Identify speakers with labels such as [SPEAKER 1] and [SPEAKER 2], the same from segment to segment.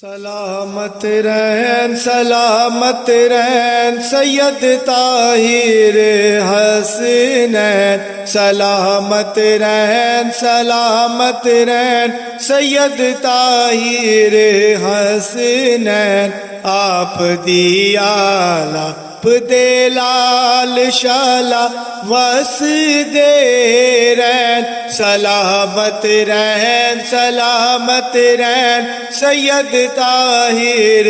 [SPEAKER 1] سلامت رہن سید طاہر حسنین، سلامت رہن سید طاہر حسنین، آپ دی آلہ دے لال شالا وس دے رہن، سلامت رہن سید طاہر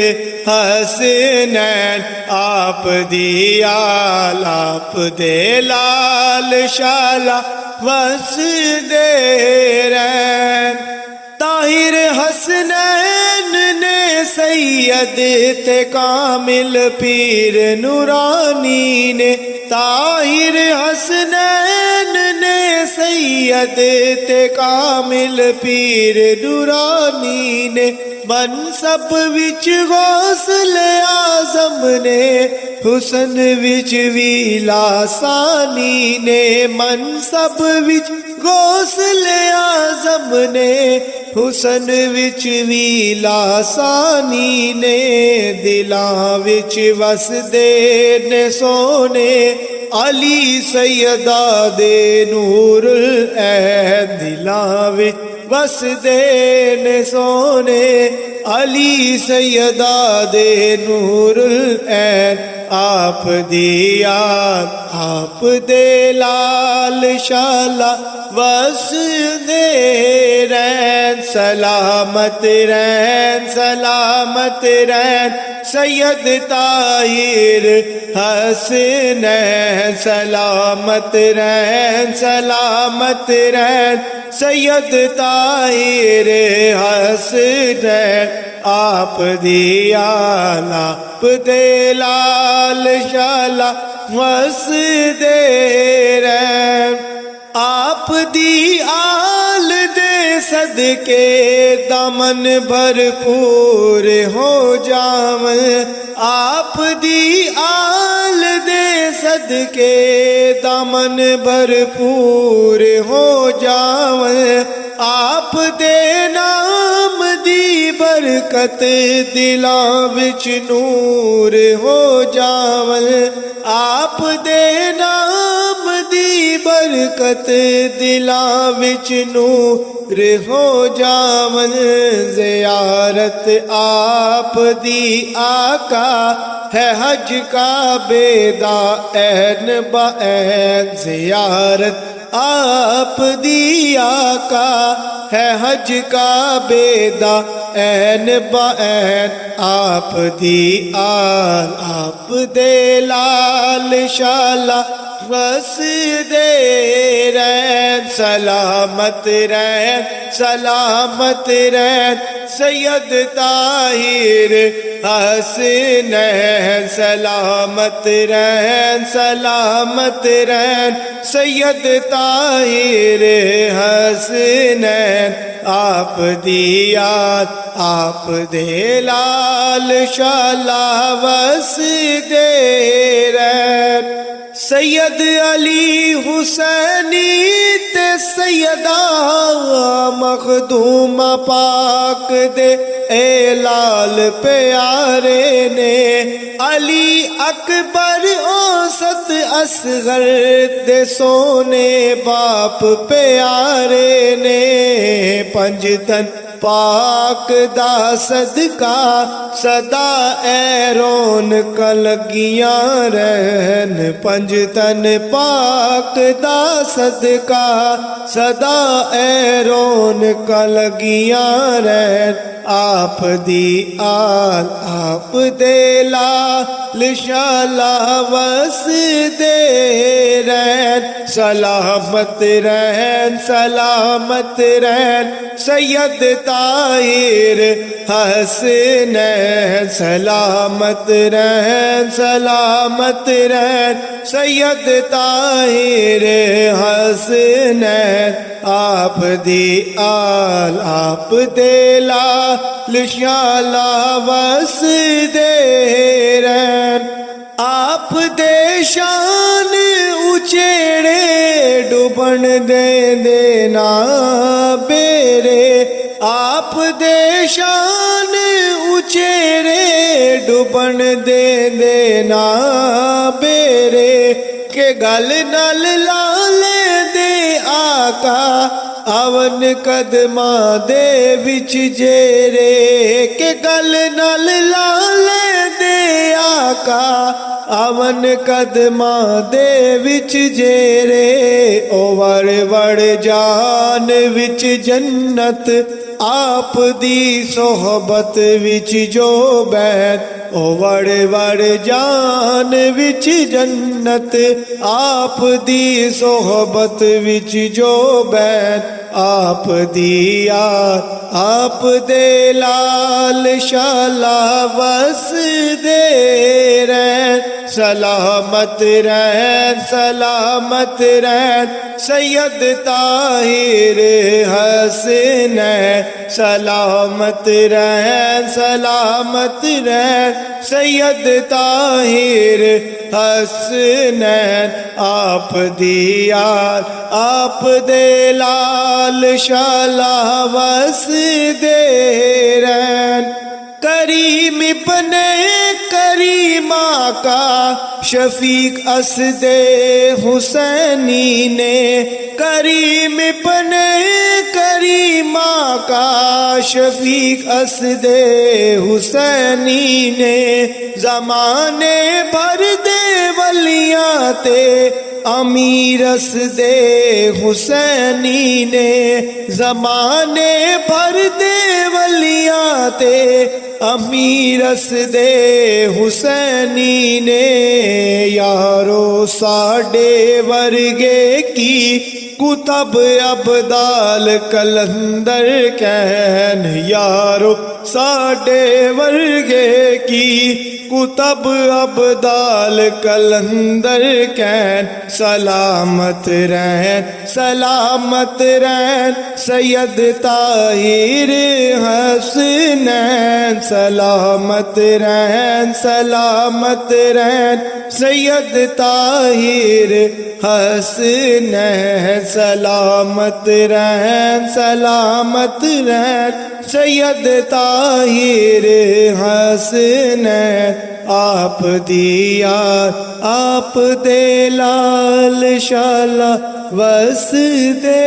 [SPEAKER 1] حسنین، آپ دی آلہ دے لال شالا وس دے رہن۔ طاہر حسنین نے سید تے کامل پیر نورانی نے، طاہر حسنین نے سید تے کامل پیر نورانی نے، منصب وچ غوث اعظم نے، حسن وچ ویلا ثانی نے، منصب وچ غوث اعظم نے، حسن وچ ویلا ثانی نے، دلاں وچ وسدے نے سونے علی سیدہ دے نور العین، دلاں وچ وسدے نے سونے علی سیدہ دے نور العین، آپ دی یاد آپ دے لال شالا وس دے رہن، سلامت رہن سید طاہر حسنین، سلامت رہن سید طاہر حسنین، آپ دی آلہ دے لال شالا وس دے رہن، آپ دی آل دے صدقے دامن بھرپور ہو جاون، آپ دی آل دے صدقے دامن بھرپور ہو جاون، آپ دے نام دی برکت دلاں وچ نور ہو جاون، آپ دے نام دی برکت دلاں وچ نور ہو جاون، زیارت آپ دی آقا ہے حج کعبے دا عین بعین، زیارت آپ دی آقا ہے حج کعبے دا عین بعین، آپ دی آل آپ دے لال شالا وس دے رہن، سلامت رہن سید طاہر حسنین، سلامت رہن سید طاہر حسنین، آپ دی یاد آپ دے لال شالا وس دے رہن، سید علی حسینی تے سیدہ مخدومہ پاک دے اے لال پیارے نے، علی اکبر اوسط اصغر دے سونے باپ پیارے نے، پنجتن پاک دا صدقہ سدا اے رونق لگیاں رہن، پنجتن پاک دا صدقہ سدا اے رونق لگیاں رہن، آپ دی آل آپ دے لال شالا وس دے رہن، سلامت رہن سید طاہر حسنین، سلامت رہن سید طاہر حسنین، آپ دی آل آپ دے لال شالا وس دے رہن، آپ دے شان اچھیڑے ڈوبن دے دینا بیرے، آپ دے شان چہرے ڈبن دے دینا بیرے کہ گل نال لالے دے آقا آون قدماں دے وچ جیرے کہ گل نال لالے دے آقا آون قدماں دے وچ جیرے او وڑ وڑ جان وچ جنت آپ دی صحبت وچ جو بیٹھ او وڑ وڑ جان وچ جنت آپ دی صحبت وچ جو بیٹھ آپ دی یار آپ دے لال شالا وس دے رہن سلامت رہن سلامت رہن سید طاہر حسن سلامت رہن سلامت رہن سید طاہر حسن آپ دی یار آپ دے لال شالا وس دے رہن کریم ابن کریم آقا شفیق اسد حسینی نے کریم ابن کریم آقا شفیق اسد حسینی نے زمانے بھر دے ولیاں تے امیر اسد حسینی نے زمانے بھر دے ولیاں تے امیر اسد حسینی نے یارو ساڈے ورگے کی کتب ابدال کلندر کہن یارو ساڈے ورگے کی کتب ابدال کلندر کہن سلامت رہن سلامت رہن سید طاہر حسن سلامت رہن سلامت رہن سید طاہر حسن سلامت رہن سلامت رہن سید طاہر حسن آپ دی یار آپ دے لال شالا وس دے